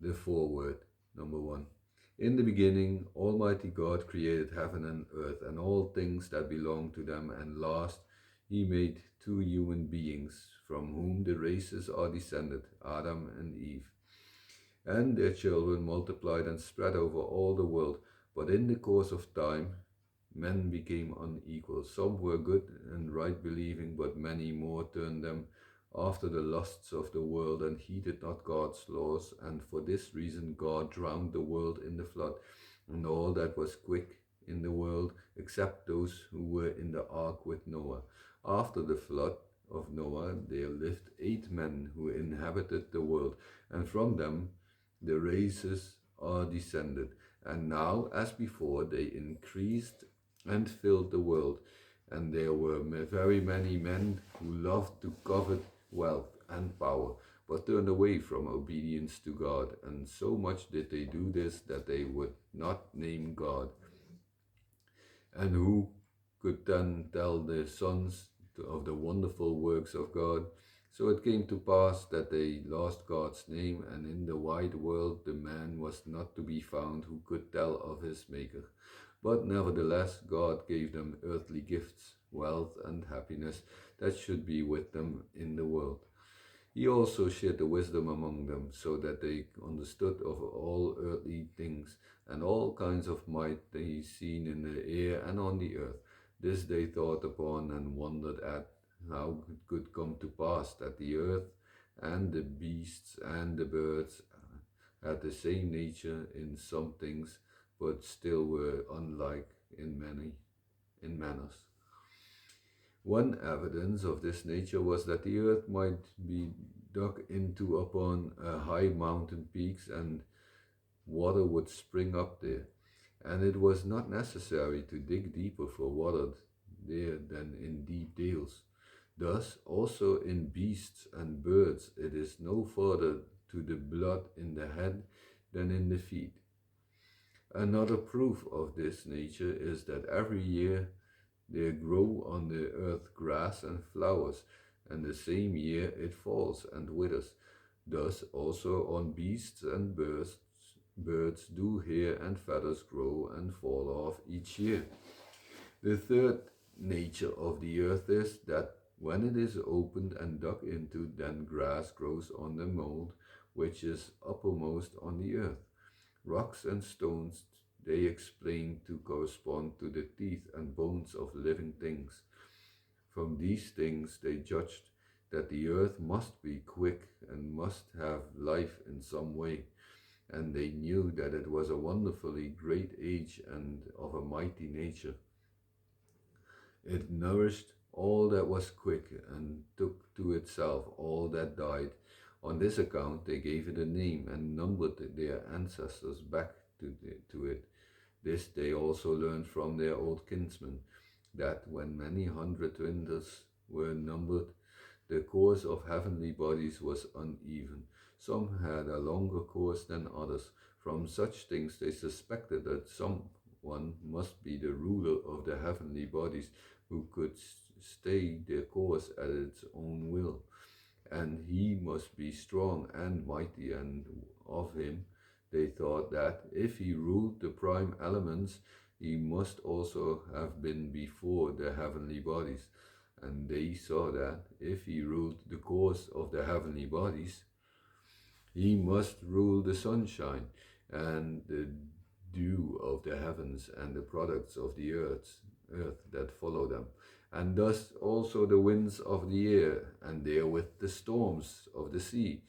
The foreword, number 1. In the beginning, Almighty God created heaven and earth and all things that belong to them, and last, he made two human beings, from whom the races are descended, Adam and Eve. And their children multiplied and spread over all the world. But in the course of time, men became unequal. Some were good and right believing, but many more turned them after the lusts of the world and heeded not God's laws. And for this reason God drowned the world in the flood, and all that was quick in the world, except those who were in the ark with Noah. After the flood of Noah there lived 8 men who inhabited the world, and from them the races are descended. And now, as before, they increased and filled the world. And there were very many men who loved to covet wealth and power, but turned away from obedience to God. And so much did they do this that they would not name God. And who could then tell the sons of the wonderful works of God? So it came to pass that they lost God's name, and in the wide world the man was not to be found who could tell of his Maker. But nevertheless God gave them earthly gifts, wealth and happiness that should be with them in the world. He also shared the wisdom among them, so that they understood of all earthly things, and all kinds of might they seen in the air and on the earth. This they thought upon and wondered at, how it could come to pass that the earth and the beasts and the birds had the same nature in some things, but still were unlike in manners. One evidence of this nature was that the earth might be dug into upon high mountain peaks, and water would spring up there, and it was not necessary to dig deeper for water there than in deep dales. Thus also in beasts and birds it is no further to the blood in the head than in the feet. Another proof of this nature is that every year there grow on the earth grass and flowers, and the same year it falls and withers. Thus also on beasts and birds do hair and feathers grow and fall off each year. The third nature of the earth is that when it is opened and dug into, then grass grows on the mold which is uppermost on the earth. Rocks and stones they explain to correspond to the teeth and bones of living things. From these things they judged that the earth must be quick and must have life in some way, and they knew that it was a wonderfully great age and of a mighty nature. It nourished all that was quick and took to itself all that died. On this account they gave it a name and numbered their ancestors back to it. This they also learned from their old kinsmen, that when many hundred winters were numbered, the course of heavenly bodies was uneven. Some had a longer course than others. From such things they suspected that someone must be the ruler of the heavenly bodies, who could stay their course at its own will. And he must be strong and mighty, and of him they thought that, if he ruled the prime elements, he must also have been before the heavenly bodies. And they saw that, if he ruled the course of the heavenly bodies, he must rule the sunshine and the dew of the heavens and the products of the earth that follow them, and thus also the winds of the air, and therewith the storms of the sea.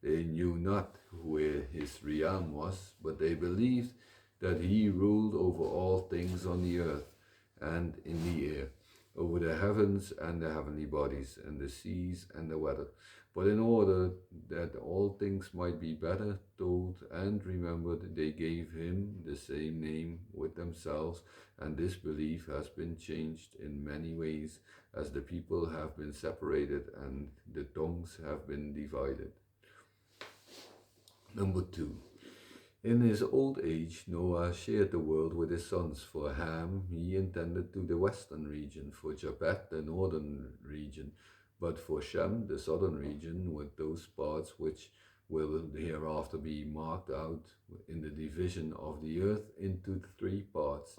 They knew not where his realm was, but they believed that he ruled over all things on the earth and in the air, over the heavens and the heavenly bodies, and the seas and the weather. But in order that all things might be better told and remembered, they gave him the same name with themselves, and this belief has been changed in many ways, as the people have been separated and the tongues have been divided. Number 2. In his old age, Noah shared the world with his sons. For Ham he intended to the western region, for Japheth the northern region, but for Shem the southern region, with those parts which will hereafter be marked out in the division of the earth into three parts.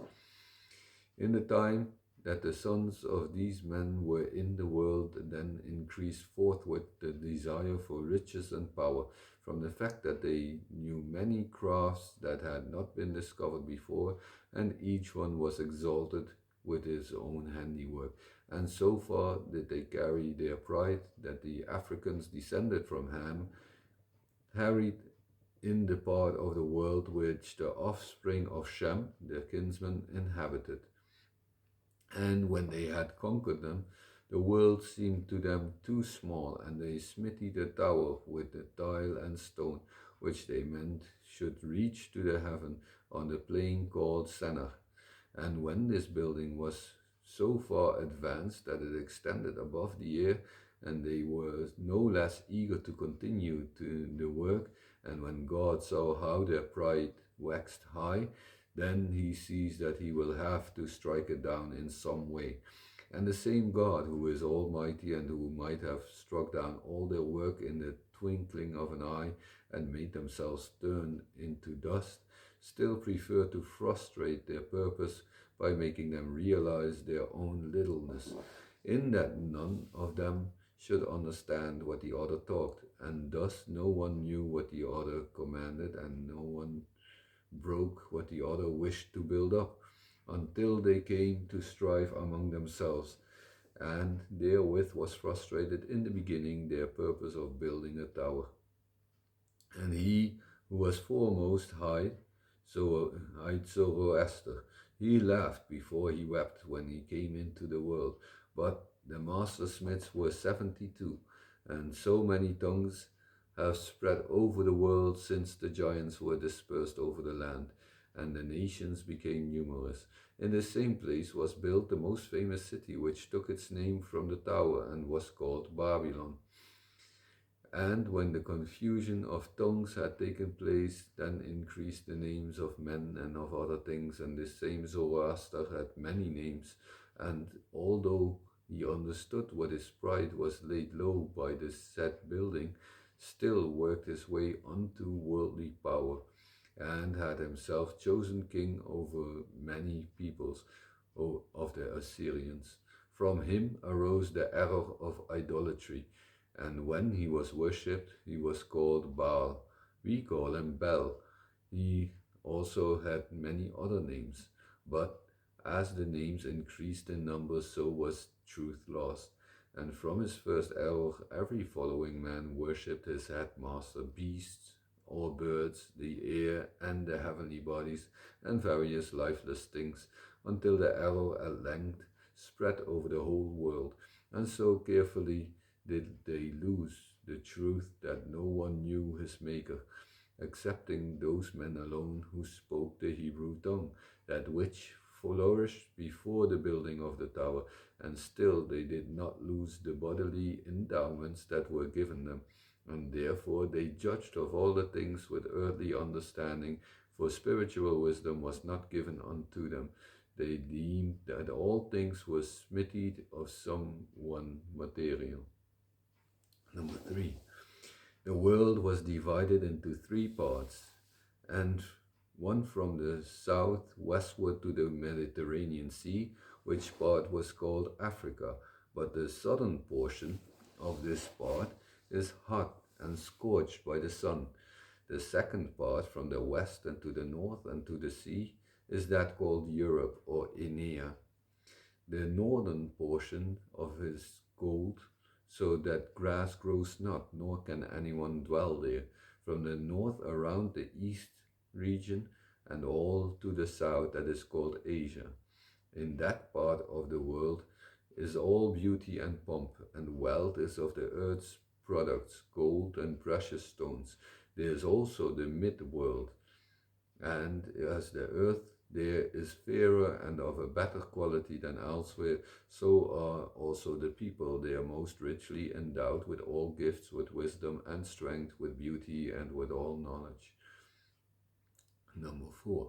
In the time that the sons of these men were in the world, then increased forthwith the desire for riches and power, from the fact that they knew many crafts that had not been discovered before, and each one was exalted with his own handiwork. And so far did they carry their pride that the Africans descended from Ham, harried in the part of the world which the offspring of Shem, their kinsman, inhabited. And when they had conquered them, the world seemed to them too small, and they smithy the tower with the tile and stone, which they meant should reach to the heaven on the plain called Sennar. And when this building was so far advanced that it extended above the air, and they were no less eager to continue to the work, and when God saw how their pride waxed high, then he sees that he will have to strike it down in some way. And the same God, who is almighty and who might have struck down all their work in the twinkling of an eye and made themselves turn into dust, still preferred to frustrate their purpose by making them realize their own littleness, in that none of them should understand what the other talked, and thus no one knew what the other commanded, and no one broke what the other wished to build up, until they came to strive among themselves, and therewith was frustrated in the beginning their purpose of building a tower. And he who was foremost hight Zoroaster. He laughed before he wept when he came into the world, but the master smiths were 72, and so many tongues have spread over the world since the giants were dispersed over the land, and the nations became numerous. In the same place was built the most famous city, which took its name from the tower and was called Babylon. And when the confusion of tongues had taken place, then increased the names of men and of other things, and this same Zoroaster had many names, and although he understood what his pride was laid low by this said building, still worked his way unto worldly power, and had himself chosen king over many peoples of the Assyrians. From him arose the error of idolatry, and when he was worshipped, he was called Baal. We call him Bel. He also had many other names, but as the names increased in number, so was truth lost. And from his first error, every following man worshipped his headmaster, beasts or birds, the air and the heavenly bodies, and various lifeless things, until the error at length spread over the whole world, and so carefully did they lose the truth that no one knew his maker, excepting those men alone who spoke the Hebrew tongue, that which flourished before the building of the tower, and still they did not lose the bodily endowments that were given them, and therefore they judged of all the things with earthly understanding, for spiritual wisdom was not given unto them. They deemed that all things were smithied of some one material. Number 3. The world was divided into three parts, and one from the south westward to the Mediterranean Sea, which part was called Africa, but the southern portion of this part is hot and scorched by the sun. The second part from the west and to the north and to the sea is that called Europe or Enea. The northern portion of it is cold, so that grass grows not, nor can anyone dwell there. From the north around the east region and all to the south that is called Asia. In that part of the world is all beauty and pomp, and wealth is of the earth's products, gold and precious stones. There is also the mid-world, and as the earth there is fairer and of a better quality than elsewhere, so are also the people there most richly endowed with all gifts, with wisdom and strength, with beauty and with all knowledge. Number 4.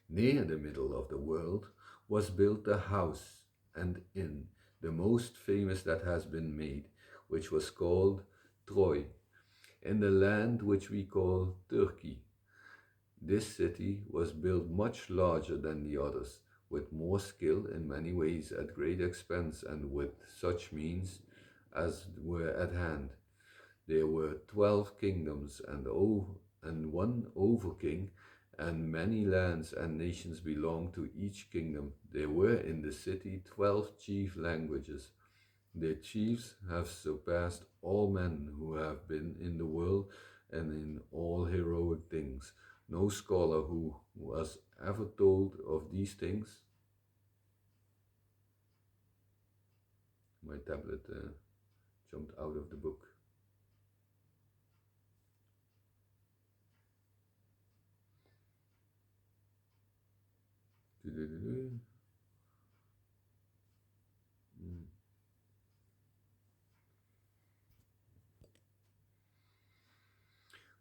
Near the middle of the world was built a house and inn, the most famous that has been made, which was called Troy. in the land which we call Turkey. This city was built much larger than the others, with more skill in many ways at great expense and with such means as were at hand. There were 12 kingdoms and one overking, and many lands and nations belonged to each kingdom. There were in the city 12 chief languages. Their chiefs have surpassed all men who have been in the world and in all heroic things. No scholar who was ever told of these things. My tablet jumped out of the book. Mm.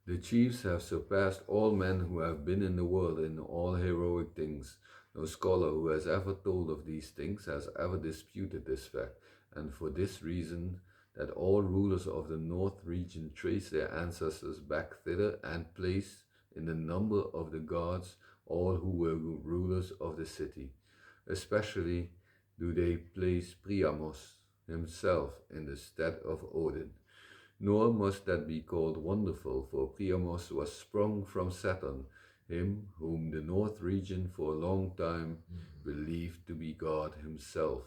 The chiefs have surpassed all men who have been in the world in all heroic things. No scholar who has ever told of these things has ever disputed this fact, and for this reason that all rulers of the north region trace their ancestors back thither and place in the number of the gods all who were rulers of the city. Especially do they place Priamos himself in the stead of Odin. Nor must that be called wonderful, for Priamos was sprung from Saturn, him whom the north region for a long time believed to be God himself.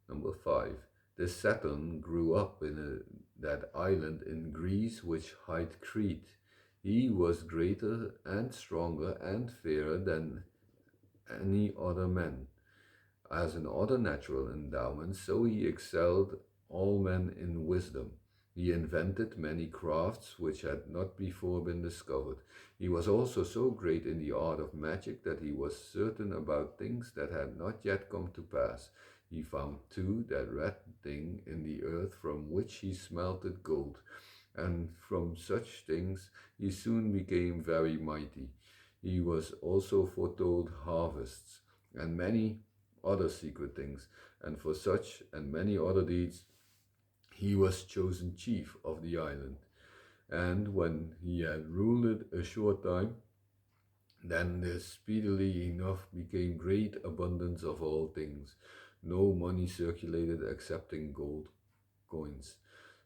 Number 5. This Saturn grew up in that island in Greece which hight Crete. He was greater and stronger and fairer than any other man. As in other natural endowments, so he excelled all men in wisdom. He invented many crafts which had not before been discovered. He was also so great in the art of magic that he was certain about things that had not yet come to pass. He found too that red thing in the earth from which he smelted gold, and from such things he soon became very mighty. He was also foretold harvests and many other secret things, and for such and many other deeds he was chosen chief of the island. And when he had ruled it a short time, then there speedily enough became great abundance of all things. No money circulated excepting gold coins.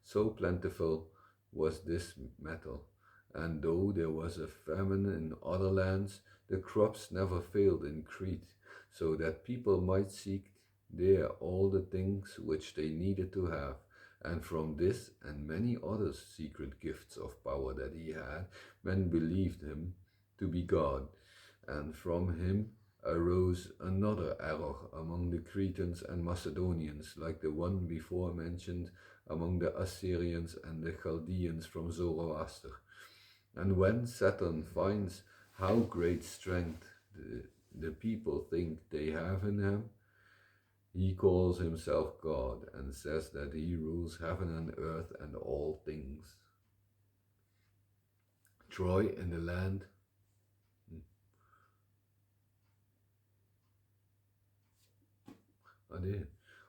So plentiful was this metal, and though there was a famine in other lands, the crops never failed in Crete, so that people might seek there all the things which they needed to have. And from this and many other secret gifts of power that he had, men believed him to be God. And from him arose another error among the Cretans and Macedonians, like the one before mentioned among the Assyrians and the Chaldeans from Zoroaster. And when Saturn finds how great strength the people think they have in him, he calls himself God and says that he rules heaven and earth and all things. Troy in the land.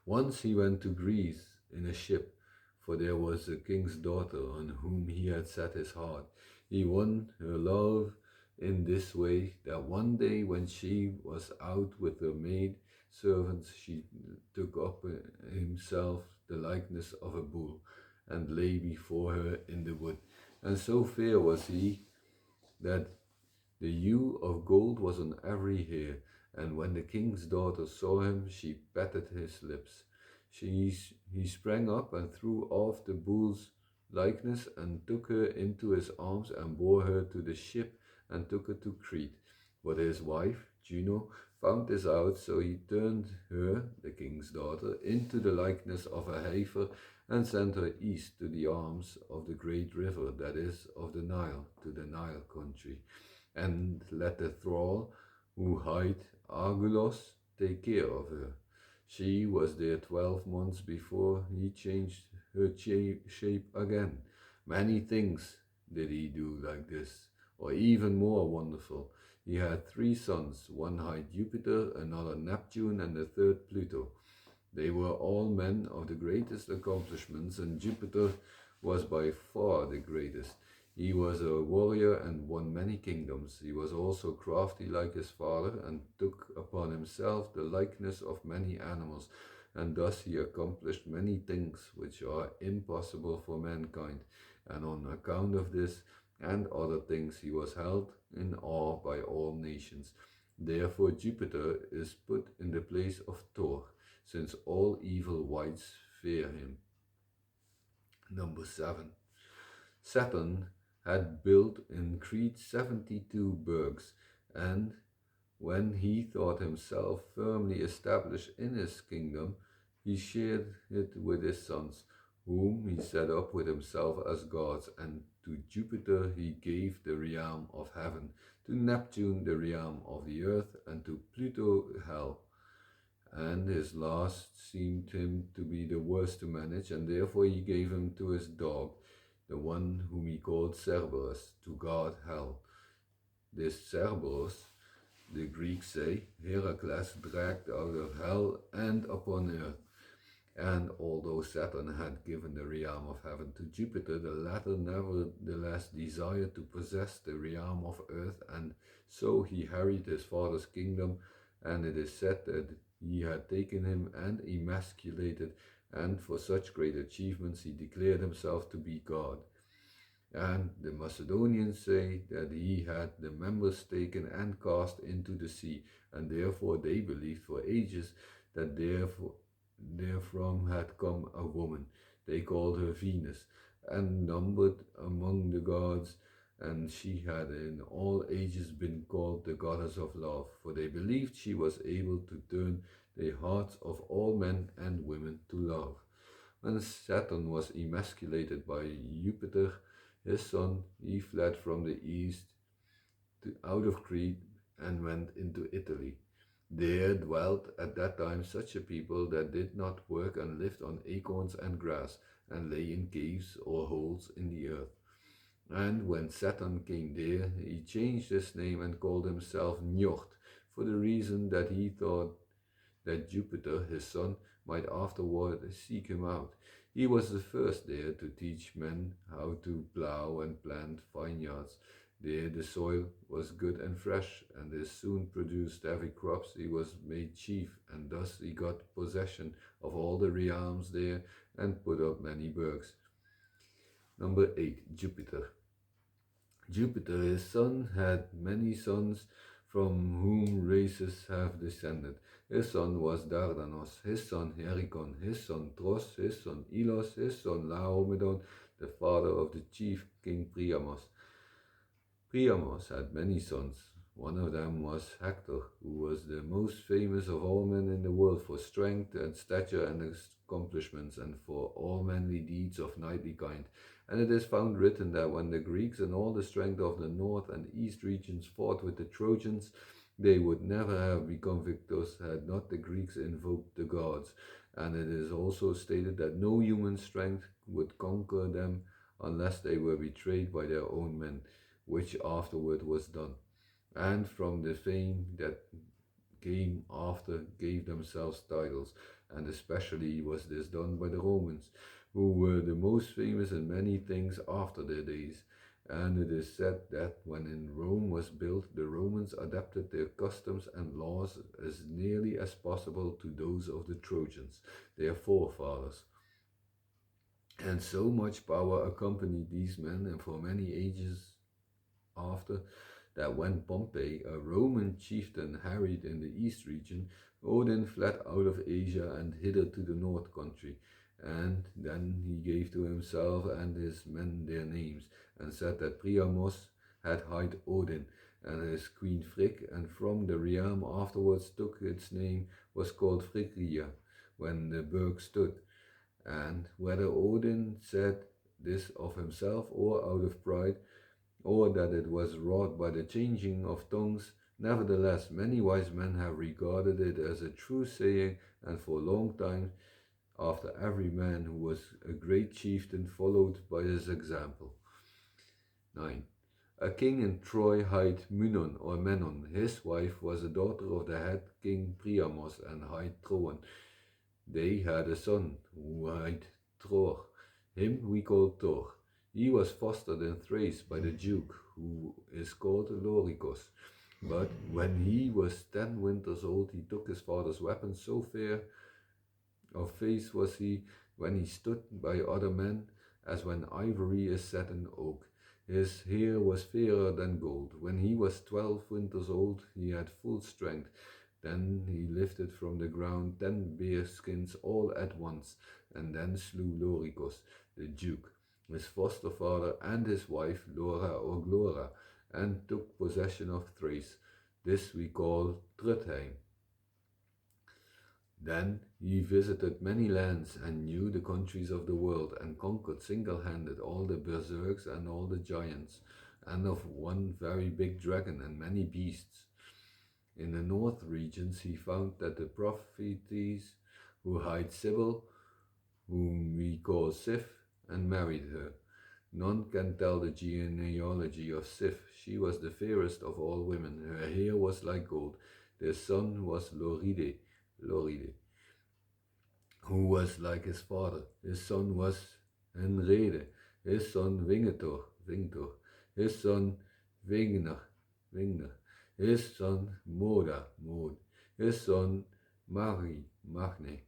Once he went to Greece in a ship, for there was a king's daughter on whom he had set his heart. He won her love in this way, that one day when she was out with her maid servants, she took up himself the likeness of a bull, and lay before her in the wood. And so fair was he that the hue of gold was on every hair, and when the king's daughter saw him, she patted his lips. He sprang up and threw off the bull's likeness and took her into his arms and bore her to the ship and took her to Crete. But his wife, Juno, found this out, so he turned her, the king's daughter, into the likeness of a heifer and sent her east to the arms of the great river, that is, of the Nile, to the Nile country, and let the thrall who hight Argolos take care of her. She was there 12 months before he changed her shape again. Many things did he do like this, or even more wonderful. He had 3 sons, one hight Jupiter, another Neptune, and the third Pluto. They were all men of the greatest accomplishments, and Jupiter was by far the greatest. He was a warrior and won many kingdoms. He was also crafty like his father and took upon himself the likeness of many animals, and thus he accomplished many things which are impossible for mankind. And on account of this and other things, he was held in awe by all nations. Therefore, Jupiter is put in the place of Thor, since all evil wights fear him. Number 7. Saturn had built in Crete 72 burgs, and when he thought himself firmly established in his kingdom, he shared it with his sons, whom he set up with himself as gods, and to Jupiter he gave the realm of heaven, to Neptune the realm of the earth, and to Pluto hell. And his last seemed him to be the worst to manage, and therefore he gave him to his dog, the one whom he called Cerberus, to guard hell. This Cerberus, the Greeks say, Heracles dragged out of hell and upon earth. And although Saturn had given the realm of heaven to Jupiter, the latter nevertheless desired to possess the realm of earth, and so he harried his father's kingdom, and it is said that he had taken him and emasculated, and for such great achievements he declared himself to be God. And the Macedonians say that he had the members taken and cast into the sea, and therefore they believed for ages that therefrom had come a woman. They called her Venus, and numbered among the gods, and she had in all ages been called the goddess of love, for they believed she was able to turn the hearts of all men and women to love. When Saturn was emasculated by Jupiter, his son, he fled from the east out of Crete and went into Italy. There dwelt at that time such a people that did not work and lived on acorns and grass, and lay in caves or holes in the earth. And when Saturn came there, he changed his name and called himself Njord, for the reason that he thought that Jupiter, his son, might afterward seek him out. He was the first there to teach men how to plough and plant vineyards. There the soil was good and fresh, and this soon produced heavy crops. He was made chief, and thus he got possession of all the realms there and put up many burgs. Number 8. Jupiter. Jupiter, his son, had many sons from whom races have descended. His son was Dardanos, his son Herikon, his son Tros, his son Ilos, his son Laomedon, the father of the chief king Priamos. Priamos had many sons. One of them was Hector, who was the most famous of all men in the world for strength and stature and accomplishments, and for all manly deeds of knightly kind. And it is found written that when the Greeks and all the strength of the north and east regions fought with the Trojans, they would never have become victors had not the Greeks invoked the gods. And it is also stated that no human strength would conquer them unless they were betrayed by their own men, which afterward was done. And from the fame that came after gave themselves titles, and especially was this done by the Romans, who were the most famous in many things after their days. And it is said that when in Rome was built, the Romans adapted their customs and laws as nearly as possible to those of the Trojans, their forefathers. And so much power accompanied these men, and for many ages after, that when Pompey, a Roman chieftain, harried in the east region, Odin fled out of Asia and hither to the north country. And then he gave to himself and his men their names, and said that Priamos had hired Odin, and his queen Frigg, and from the realm afterwards took its name, was called Phrygia, when the burg stood. And whether Odin said this of himself or out of pride, or that it was wrought by the changing of tongues, nevertheless many wise men have regarded it as a true saying, and for a long time after every man who was a great chieftain followed by his example. 9. A king in Troy hight Munon or Menon. His wife was a daughter of the head king Priamos and hight Troan. They had a son who hight Tror. Him we call Thor. He was fostered in Thrace by the Duke, who is called Loricos. But when he was 10 winters old, he took his father's weapon. So fair of face was he when he stood by other men, as when ivory is set in oak. His hair was fairer than gold. When he was 12 winters old, he had full strength. Then he lifted from the ground 10 bear skins all at once, and then slew Loricos, the duke, his foster father, and his wife Laura or Glora, and took possession of Thrace. This we call Trudheim. Then he visited many lands and knew the countries of the world, and conquered single-handed all the berserks and all the giants, and of one very big dragon and many beasts. In the north regions he found that the prophetess who hired Sibyl, whom we call Sif, and married her. None can tell the genealogy of Sif. She was the fairest of all women. Her hair was like gold. Their son was Loride, who was like his father. His son was Henrede. His son Wingtor. His son Wingner. His son Mode. His son Magne.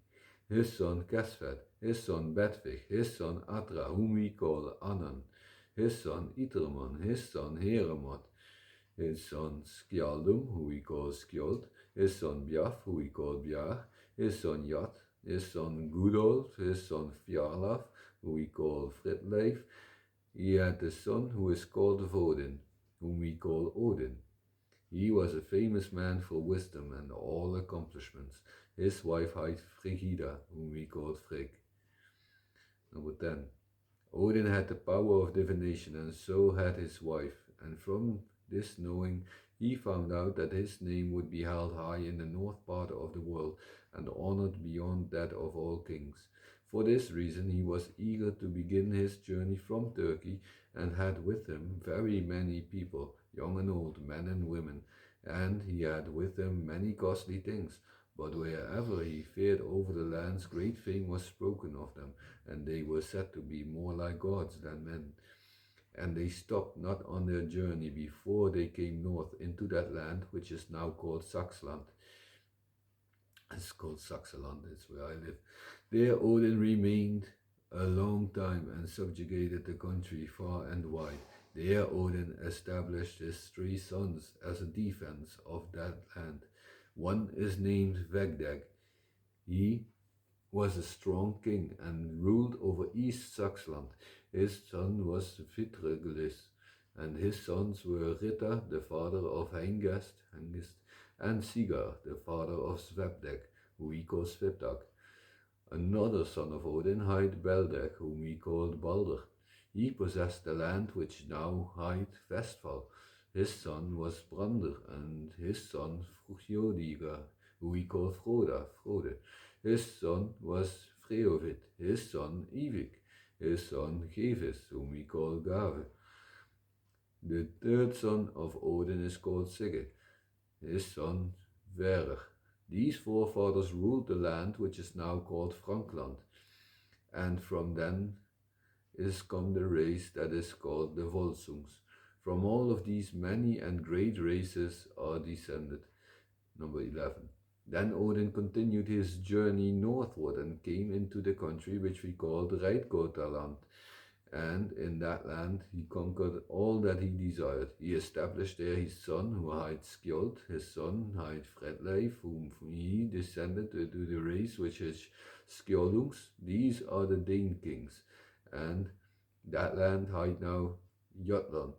His son Kesvet. His son Bedvig. His son Atra, whom we call Anan. His son Iterman. His son Heremot. His son Skjaldum, who we call Skjold. His son Bjaf, who we call Bjar. His son Jat. His son Gudolf. His son Fjarlaf, who we call Fritleif. He had a son who is called Vodin, whom we call Odin. He was a famous man for wisdom and all accomplishments. His wife hight Frigida, whom we called Frigg. Number 10. Odin had the power of divination, and so had his wife, and from this knowing he found out that his name would be held high in the north part of the world, and honored beyond that of all kings. For this reason he was eager to begin his journey from Turkey, and had with him very many people, young and old, men and women, and he had with him many costly things. But wherever he fared over the lands, great fame was spoken of them, and they were said to be more like gods than men. And they stopped not on their journey before they came north into that land which is now called Saxland. It's called Saxaland, it's where I live. There Odin remained a long time and subjugated the country far and wide. There Odin established his 3 sons as a defense of that land. One is named Vegdeg. He was a strong king and ruled over East Saxland. His son was Vitreglis, and his sons were Ritta, the father of Hengist, and Sigar, the father of Svepdeg, who we call Svipdag. Another son of Odin hight Beldeg, whom we called Balder. He possessed the land which now hight Vestfall. His son was Brander, and his son Frujodiga, who we call Frode. His son was Freovit, his son Ivik, his son Gevis, whom we call Gave. The third son of Odin is called Sigge, his son Verer. These forefathers ruled the land which is now called Frankland, and from them is come the race that is called the Volsungs. From all of these many and great races are descended. Number 11. Then Odin continued his journey northward and came into the country which we call the Reitgotaland. And in that land he conquered all that he desired. He established there his son, who hight Skjold, his son hight Fredleif, whom he descended to the race which is Skjoldungs. These are the Dane kings. And that land hight now Jutland,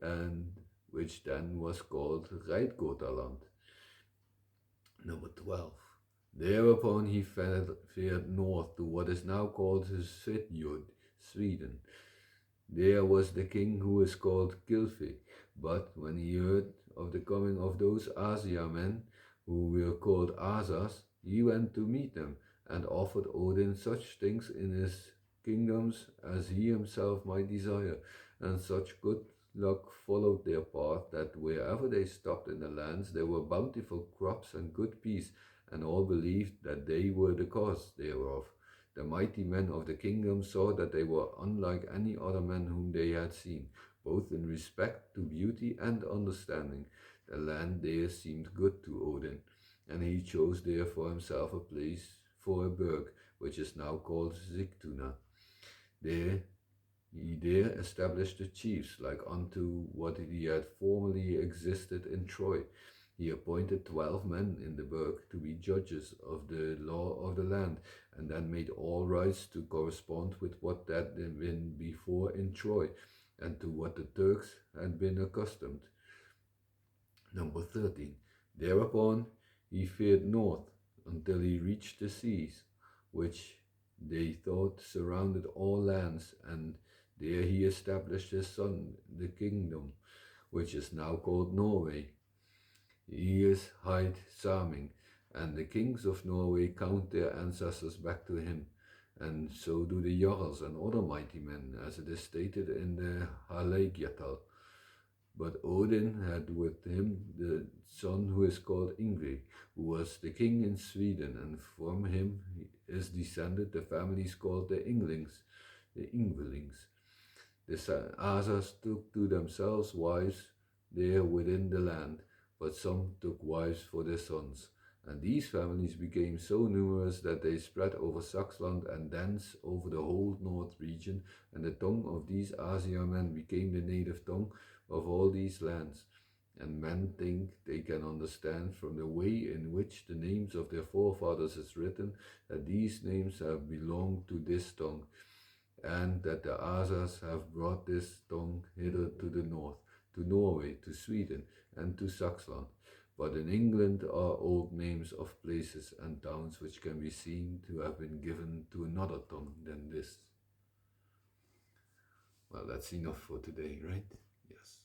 and which then was called Reitgotaland. Number 12. Thereupon he fared north to what is now called Svitjod, Sweden. There was the king who is called Gylfi, but when he heard of the coming of those Asia men, who were called Asas, he went to meet them, and offered Odin such things in his kingdoms as he himself might desire, and such good luck followed their path that wherever they stopped in the lands there were bountiful crops and good peace, and all believed that they were the cause thereof. The mighty men of the kingdom saw that they were unlike any other men whom they had seen, both in respect to beauty and understanding. The land there seemed good to Odin, and he chose there for himself a place for a burg, which is now called Sigtuna. There he there established the chiefs like unto what he had formerly existed in Troy. He appointed 12 men in the burg to be judges of the law of the land, and then made all rights to correspond with what had been before in Troy, and to what the Turks had been accustomed. Number 13. Thereupon he fared north until he reached the seas, which they thought surrounded all lands, and there he established his son, the kingdom, which is now called Norway. He is Heid Saming, and the kings of Norway count their ancestors back to him, and so do the Jarls and other mighty men, as it is stated in the Haleigjatal. But Odin had with him the son who is called Ingvi, who was the king in Sweden, and from him is descended the families called the Inglings, the Ingvelings. The Asas took to themselves wives there within the land, but some took wives for their sons. And these families became so numerous that they spread over Saxland and thence over the whole north region, and the tongue of these Asia men became the native tongue of all these lands. And men think they can understand from the way in which the names of their forefathers is written that these names have belonged to this tongue, and that the Asas have brought this tongue hither to the north, to Norway, to Sweden, and to Saxland. But in England are old names of places and towns which can be seen to have been given to another tongue than this. Well, that's enough for today, right? Yes.